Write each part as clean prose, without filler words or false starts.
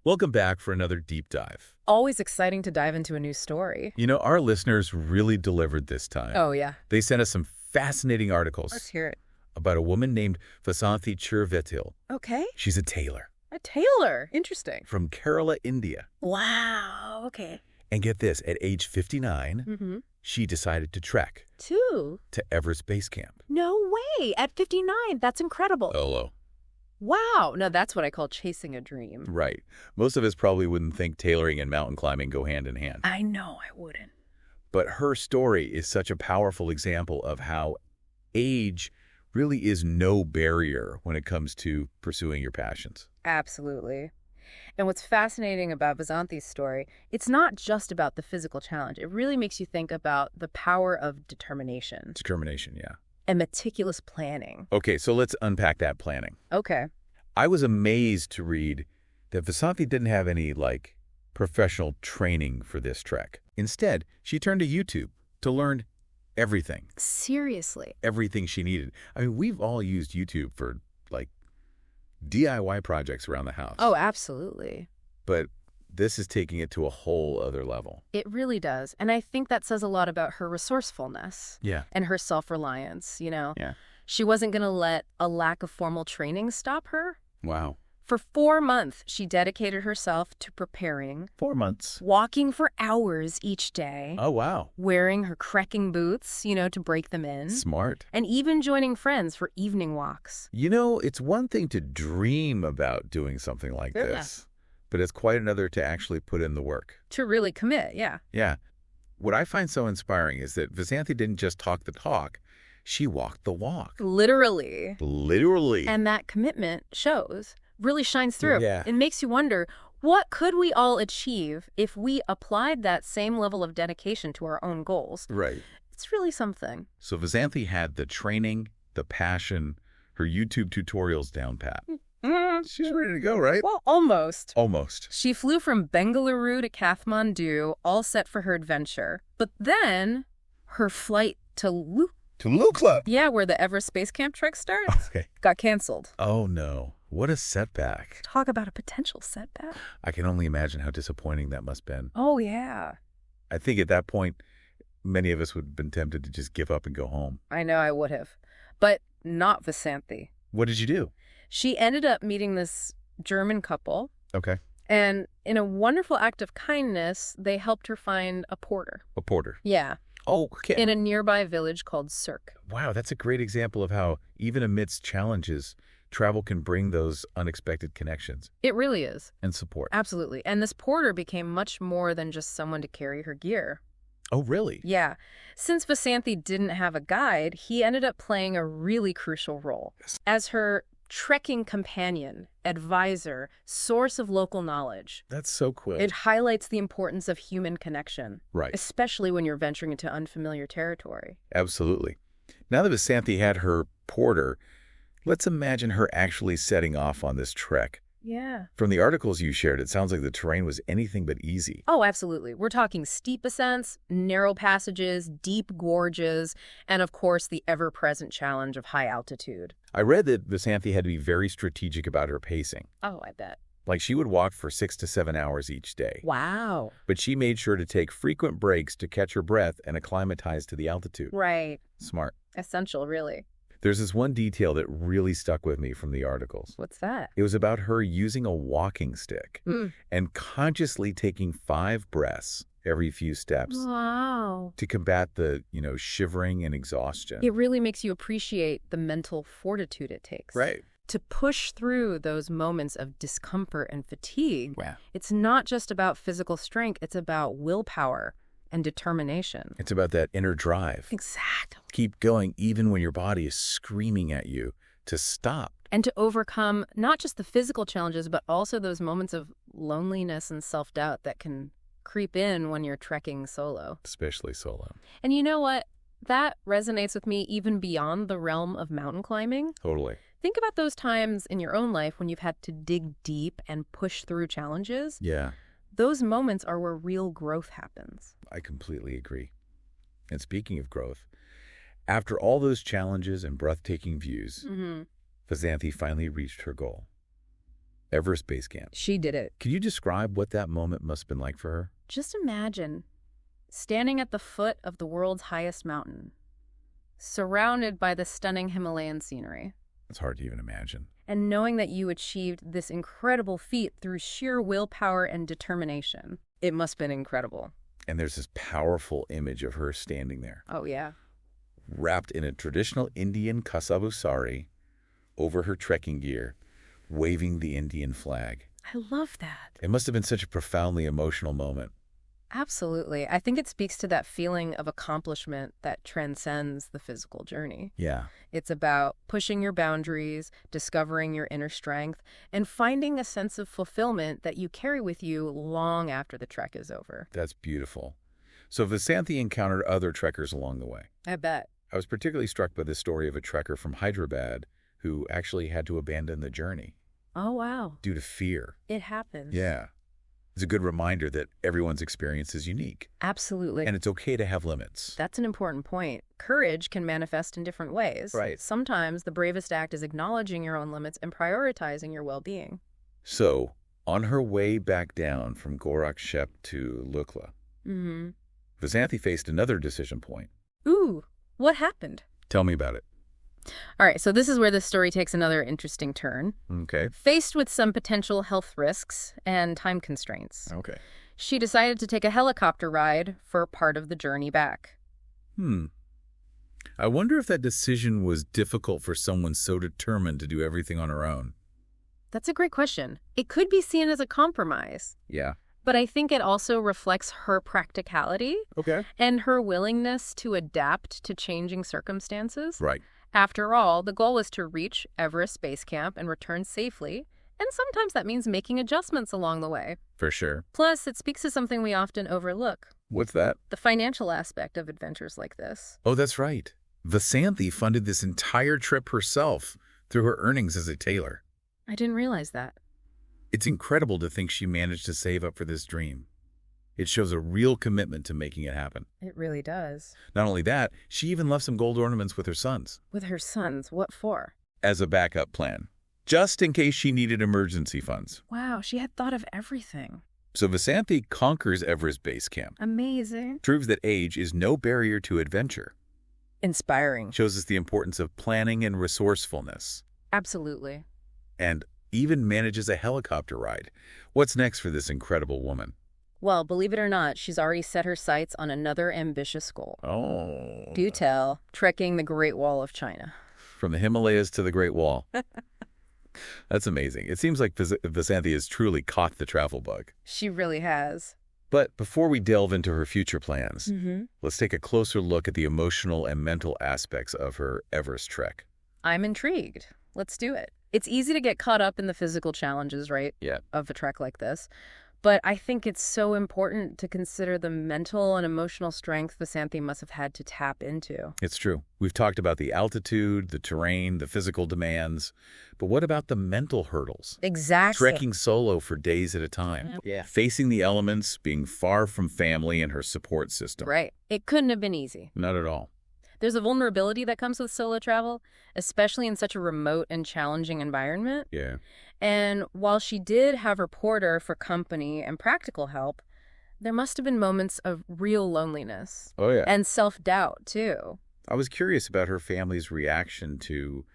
Welcome back for another deep dive. Always exciting to dive into a new story. You know, our listeners really delivered this time. Oh, yeah. They sent us some fascinating articles. Let's hear it. About a woman named Vasanthi Cheruveettil. Okay. She's a tailor. A tailor. Interesting. From Kerala, India. Wow. Okay. And get this, at age 59, she decided to trek. To Everest Base Camp. No way. At 59. That's incredible. Hello. Wow. No, that's what I call chasing a dream. Right. Most of us probably wouldn't think tailoring and mountain climbing go hand in hand. I know I wouldn't. But her story is such a powerful example of how age really is no barrier when it comes to pursuing your passions. Absolutely. And what's fascinating about Vasanthi's story, it's not just about the physical challenge. It really makes you think about the power of determination. Determination, yeah. And meticulous planning. Okay, so let's unpack that planning. Okay. I was amazed to read that Vasanthi didn't have any, professional training for this trek. Instead, she turned to YouTube to learn everything. Seriously? Everything she needed. I mean, we've all used YouTube for, DIY projects around the house. Oh, absolutely. But this is taking it to a whole other level. It really does. And I think that says a lot about her resourcefulness. Yeah. And her self-reliance, Yeah. She wasn't going to let a lack of formal training stop her. Wow. For 4 months, she dedicated herself to preparing. 4 months. Walking for hours each day. Oh, wow. Wearing her trekking boots, to break them in. Smart. And even joining friends for evening walks. It's one thing to dream about doing something like this, but it's quite another to actually put in the work. To really commit, yeah. Yeah. What I find so inspiring is that Vasanthi didn't just talk the talk, she walked the walk. Literally. Literally. And that commitment really shines through. Yeah. It makes you wonder, what could we all achieve if we applied that same level of dedication to our own goals? Right. It's really something. So Vasanthi had the training, the passion, her YouTube tutorials down pat. She's ready to go, right? Well, almost. Almost. She flew from Bengaluru to Kathmandu, all set for her adventure. But then her flight to Lukla. Yeah, where the Everest Base Camp trek starts. Okay. Got canceled. Oh, no. What a setback. Talk about a potential setback. I can only imagine how disappointing that must have been. Oh, yeah. I think at that point, many of us would have been tempted to just give up and go home. I know I would have. But not Vasanthi. What did you do? She ended up meeting this German couple. Okay. And in a wonderful act of kindness, they helped her find a porter. A porter. Yeah. Oh, okay. In a nearby village called Cirque. Wow, that's a great example of how, even amidst challenges, travel can bring those unexpected connections. It really is. And support. Absolutely. And this porter became much more than just someone to carry her gear. Oh, really? Yeah. Since Vasanthi didn't have a guide, he ended up playing a really crucial role. As her trekking companion, advisor, source of local knowledge. That's so cool. It highlights the importance of human connection. Right. Especially when you're venturing into unfamiliar territory. Absolutely. Now that Vasanthi had her porter, let's imagine her actually setting off on this trek. Yeah. From the articles you shared, it sounds like the terrain was anything but easy. Oh, absolutely. We're talking steep ascents, narrow passages, deep gorges, and of course the ever-present challenge of high altitude. I read that Vasanthi had to be very strategic about her pacing. Oh, I bet. Like she would walk for 6 to 7 hours each day. Wow. But she made sure to take frequent breaks to catch her breath and acclimatize to the altitude. Right. Smart. Essential, really. There's this one detail that really stuck with me from the articles. What's that? It was about her using a walking stick and consciously taking 5 breaths every few steps. Wow. To combat the, shivering and exhaustion. It really makes you appreciate the mental fortitude it takes. Right. To push through those moments of discomfort and fatigue. Wow. It's not just about physical strength, it's about willpower and determination. It's about that inner drive. Exactly. Keep going even when your body is screaming at you to stop. And to overcome not just the physical challenges, but also those moments of loneliness and self-doubt that can creep in when you're trekking solo. Especially solo. And you know what? That resonates with me even beyond the realm of mountain climbing. Totally. Think about those times in your own life when you've had to dig deep and push through challenges. Yeah. Those moments are where real growth happens. I completely agree. And speaking of growth, after all those challenges and breathtaking views, Vasanthi finally reached her goal. Everest Base Camp. She did it. Could you describe what that moment must have been like for her? Just imagine standing at the foot of the world's highest mountain, surrounded by the stunning Himalayan scenery. It's hard to even imagine. And knowing that you achieved this incredible feat through sheer willpower and determination. It must have been incredible. And there's this powerful image of her standing there, Oh, yeah. wrapped in a traditional Indian kasabu sari over her trekking gear, waving the Indian flag. I love that. It must have been such a profoundly emotional moment. Absolutely. I think it speaks to that feeling of accomplishment that transcends the physical journey. Yeah. It's about pushing your boundaries, discovering your inner strength, and finding a sense of fulfillment that you carry with you long after the trek is over. That's beautiful. So Vasanthi encountered other trekkers along the way. I bet. I was particularly struck by the story of a trekker from Hyderabad who actually had to abandon the journey Oh, wow. due to fear. It happens. Yeah. It's a good reminder that everyone's experience is unique. Absolutely. And it's okay to have limits. That's an important point. Courage can manifest in different ways. Right. Sometimes the bravest act is acknowledging your own limits and prioritizing your well-being. So, on her way back down from Gorakshep to Lukla, Vasanthi faced another decision point. Ooh, what happened? Tell me about it. All right, so this is where the story takes another interesting turn. Okay. Faced with some potential health risks and time constraints, Okay. she decided to take a helicopter ride for part of the journey back. I wonder if that decision was difficult for someone so determined to do everything on her own. That's a great question. It could be seen as a compromise, Yeah. but I think it also reflects her practicality Okay. and her willingness to adapt to changing circumstances. Right. After all, the goal was to reach Everest Base Camp and return safely, and sometimes that means making adjustments along the way. For sure. Plus, it speaks to something we often overlook, What's that? the financial aspect of adventures like this. Oh, that's right. Vasanthi funded this entire trip herself through her earnings as a tailor. I didn't realize that. It's incredible to think she managed to save up for this dream. It shows a real commitment to making it happen. It really does. Not only that, she even left some gold ornaments with her sons With her sons, what for? as a backup plan, just in case she needed emergency funds. Wow, she had thought of everything. So Vasanthi conquers Everest Base Camp, Amazing. proves that age is no barrier to adventure, Inspiring. shows us the importance of planning and resourcefulness, Absolutely. and even manages a helicopter ride. What's next for this incredible woman? Well, believe it or not, she's already set her sights on another ambitious goal. Oh. Do tell, trekking the Great Wall of China. From the Himalayas to the Great Wall. That's amazing. It seems like Vasanthi has truly caught the travel bug. She really has. But before we delve into her future plans, Mm-hmm. let's take a closer look at the emotional and mental aspects of her Everest trek. I'm intrigued. Let's do it. It's easy to get caught up in the physical challenges, right, Yeah. of a trek like this. But I think it's so important to consider the mental and emotional strength Vasanthi must have had to tap into. It's true. We've talked about the altitude, the terrain, the physical demands. But what about the mental hurdles? Exactly. Trekking solo for days at a time. Yeah. Facing the elements, being far from family and her support system. Right. It couldn't have been easy. Not at all. There's a vulnerability that comes with solo travel, especially in such a remote and challenging environment. Yeah. And while she did have her porter for company and practical help, there must have been moments of real loneliness Oh, yeah. and self-doubt, too. I was curious about her family's reaction to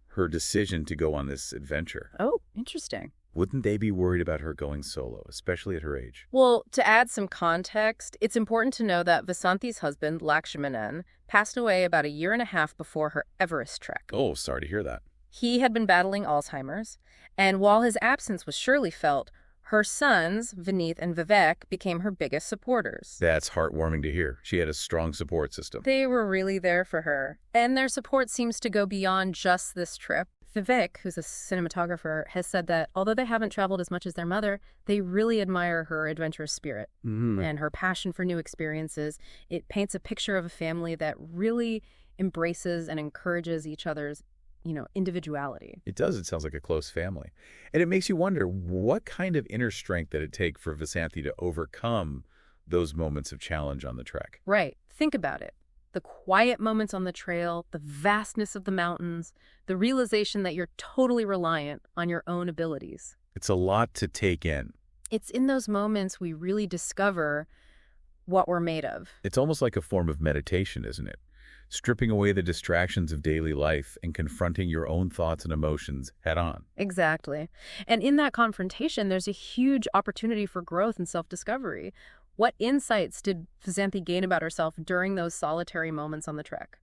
her decision to go on this adventure. Oh, interesting. Wouldn't they be worried about her going solo, especially at her age? Well, to add some context, it's important to know that Vasanthi's husband, Lakshmanan, passed away about a year and a half before her Everest trek. Oh, sorry to hear that. He had been battling Alzheimer's, and while his absence was surely felt, her sons, Vineet and Vivek, became her biggest supporters. That's heartwarming to hear. She had a strong support system. They were really there for her, and their support seems to go beyond just this trip. Vivek, who's a cinematographer, has said that although they haven't traveled as much as their mother, they really admire her adventurous spirit and her passion for new experiences. It paints a picture of a family that really embraces and encourages each other's, individuality. It does. It sounds like a close family. And it makes you wonder what kind of inner strength did it take for Vasanthi to overcome those moments of challenge on the trek? Right. Think about it. The quiet moments on the trail, the vastness of the mountains, the realization that you're totally reliant on your own abilities. It's a lot to take in. It's in those moments we really discover what we're made of. It's almost like a form of meditation, isn't it? Stripping away the distractions of daily life and confronting your own thoughts and emotions head on. Exactly. And in that confrontation, there's a huge opportunity for growth and self-discovery. What insights did Vasanthi gain about herself during those solitary moments on the trek?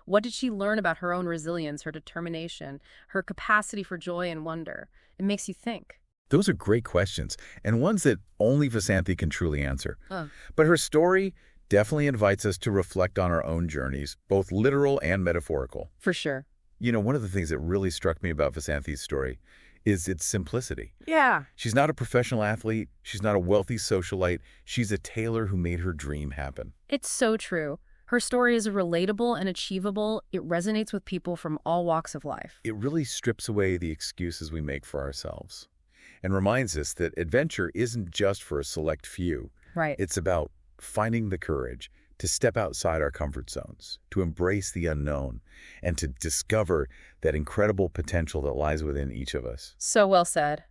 What did she learn about her own resilience, her determination, her capacity for joy and wonder? It makes you think. Those are great questions, and ones that only Vasanthi can truly answer. Oh. But her story definitely invites us to reflect on our own journeys, both literal and metaphorical. For sure. You know, one of the things that really struck me about Vasanthi's story is its simplicity. Yeah. She's not a professional athlete. She's not a wealthy socialite. She's a tailor who made her dream happen. It's so true. Her story is relatable and achievable. It resonates with people from all walks of life. It really strips away the excuses we make for ourselves and reminds us that adventure isn't just for a select few. Right. It's about finding the courage to step outside our comfort zones, to embrace the unknown, and to discover that incredible potential that lies within each of us. So well said.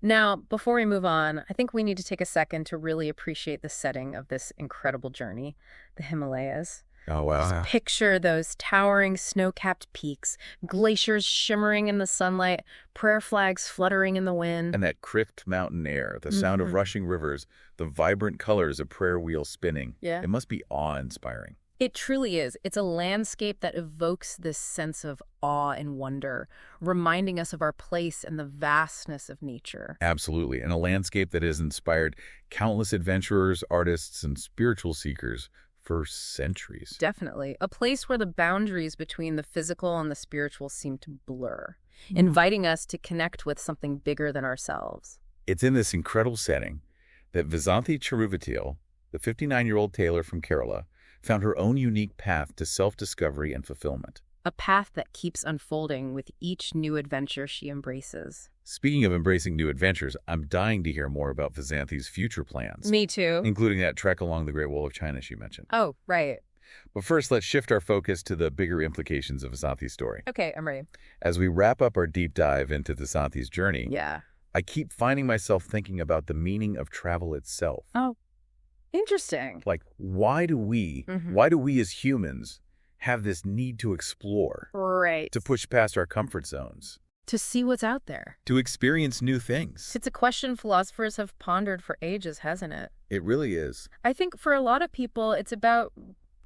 Now, before we move on, I think we need to take a second to really appreciate the setting of this incredible journey, the Himalayas. Oh, wow. Just picture those towering snow-capped peaks, glaciers shimmering in the sunlight, prayer flags fluttering in the wind. And that crisp mountain air, the sound of rushing rivers, the vibrant colors of prayer wheels spinning. Yeah. It must be awe-inspiring. It truly is. It's a landscape that evokes this sense of awe and wonder, reminding us of our place and the vastness of nature. Absolutely. And a landscape that has inspired countless adventurers, artists, and spiritual seekers for centuries. Definitely. A place where the boundaries between the physical and the spiritual seem to blur, inviting us to connect with something bigger than ourselves. It's in this incredible setting that Vasanthi Cheruveettil, the 59-year-old tailor from Kerala, found her own unique path to self-discovery and fulfillment. A path that keeps unfolding with each new adventure she embraces. Speaking of embracing new adventures, I'm dying to hear more about Vasanthi's future plans. Me too. Including that trek along the Great Wall of China she mentioned. Oh, right. But first, let's shift our focus to the bigger implications of Vasanthi's story. Okay, I'm ready. As we wrap up our deep dive into Vasanthi's journey, Yeah. I keep finding myself thinking about the meaning of travel itself. Oh, interesting. Like, why do we as humans have this need to explore, Right. to push past our comfort zones, To see what's out there. to experience new things? It's a question philosophers have pondered for ages, hasn't it? It really is. I think for a lot of people, it's about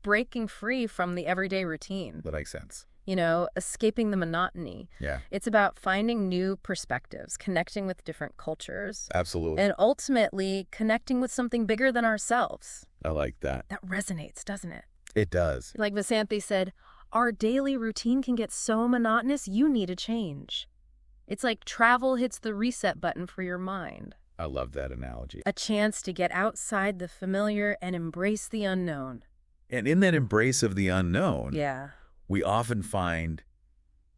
breaking free from the everyday routine. That makes sense. You know, escaping the monotony. Yeah, It's about finding new perspectives, connecting with different cultures, absolutely. and ultimately connecting with something bigger than ourselves. I like that. That resonates, doesn't it? It does. Like Vasanthi said, our daily routine can get so monotonous, you need a change. It's like travel hits the reset button for your mind. I love that analogy. A chance to get outside the familiar and embrace the unknown. And in that embrace of the unknown, Yeah. we often find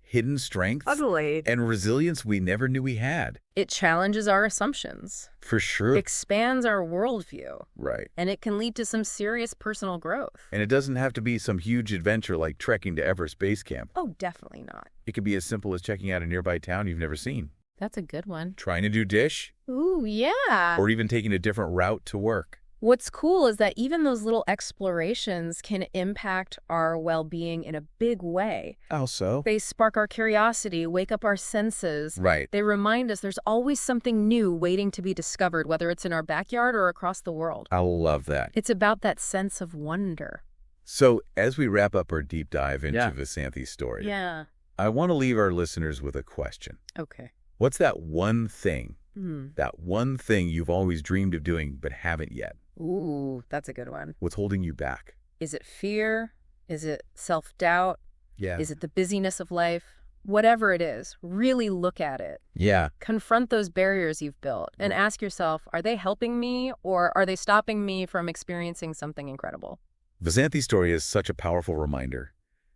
hidden strengths Ugly. and resilience we never knew we had. It challenges our assumptions, For sure. expands our worldview, Right. and it can lead to some serious personal growth. And it doesn't have to be some huge adventure like trekking to Everest Base Camp. Oh, definitely not. It could be as simple as checking out a nearby town you've never seen, That's a good one. trying a new dish, Ooh, yeah. or even taking a different route to work. What's cool is that even those little explorations can impact our well-being in a big way. How so? They spark our curiosity, wake up our senses. Right. They remind us there's always something new waiting to be discovered, whether it's in our backyard or across the world. I love that. It's about that sense of wonder. So, as we wrap up our deep dive into Yeah. Vasanthi's story, Yeah. I want to leave our listeners with a question. Okay. What's that one thing you've always dreamed of doing but haven't yet? Ooh, that's a good one. What's holding you back? Is it fear? Is it self-doubt? Yeah. Is it the busyness of life? Whatever it is, really look at it. Yeah. Confront those barriers you've built and ask yourself, are they helping me or are they stopping me from experiencing something incredible? Vasanthi's story is such a powerful reminder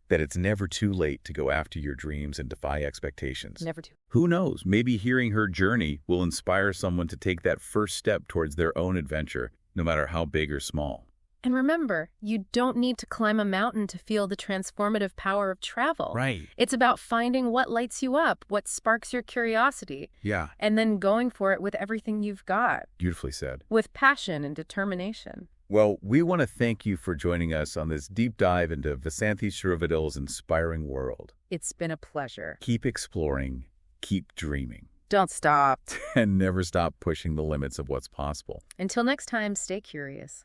that it's never too late to go after your dreams and defy expectations. Never too. Who knows, maybe hearing her journey will inspire someone to take that first step towards their own adventure, no matter how big or small. And remember, you don't need to climb a mountain to feel the transformative power of travel. Right. It's about finding what lights you up, what sparks your curiosity, Yeah. and then going for it with everything you've got, Beautifully said. with passion and determination. Well, we want to thank you for joining us on this deep dive into Vasanthi Cheruveettil's inspiring world. It's been a pleasure. Keep exploring, keep dreaming, Don't stop. and never stop pushing the limits of what's possible. Until next time, stay curious.